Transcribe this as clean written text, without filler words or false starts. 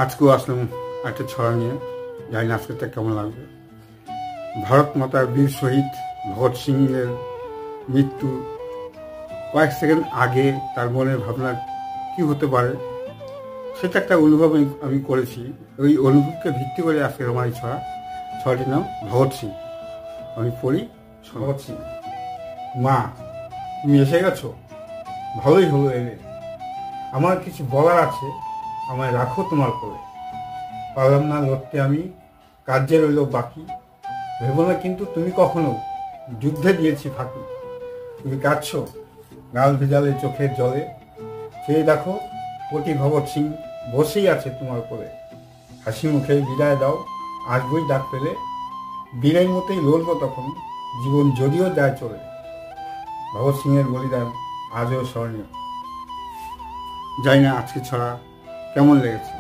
আজকেও আসলাম একটা ছড়া নিয়ে। জানি না আজকেরটা কেমন লাগবে। ভারত মাতার বীর শহীদ ভগৎ সিংয়ের মৃত্যু কয়েক সেকেন্ড আগে তার মনের ভাবনা কি হতে পারে সেটা একটা অনুভব আমি করেছি। ওই অনুভবকে ভিত্তি করে আজকের আমার এই ছড়াটির নাম ভগৎ সিং। আমি পড়ি। ভগৎ সিং: মা, তুমি এসে গেছো, ভালোই হলো এলে। আমার কিছু বলার আছে, আমায় রাখো তোমার কোলে। পারলাম না লড়তে আমি, কার্যে রইল বাকি। ভেবো না কিন্তু তুমি কখনো, যুদ্ধে দিয়েছি ফাঁকি। তুমি কাঁদছো, গাল ভেজালে চোখের জলে। চেয়ে দেখো, কোটি ভগৎ সিং বসেই আছে তোমার কোলে। হাসি মুখে বিদায় দাও, আসবই ডাক পেলে। বীরের মতোই লড়বো তখন, জীবন যদিও যায় চলে। ভগৎ সিংয়ের বলিদান আজও স্মরণীয়। জানি না আজকে ছড়া কেমন লেগেছে।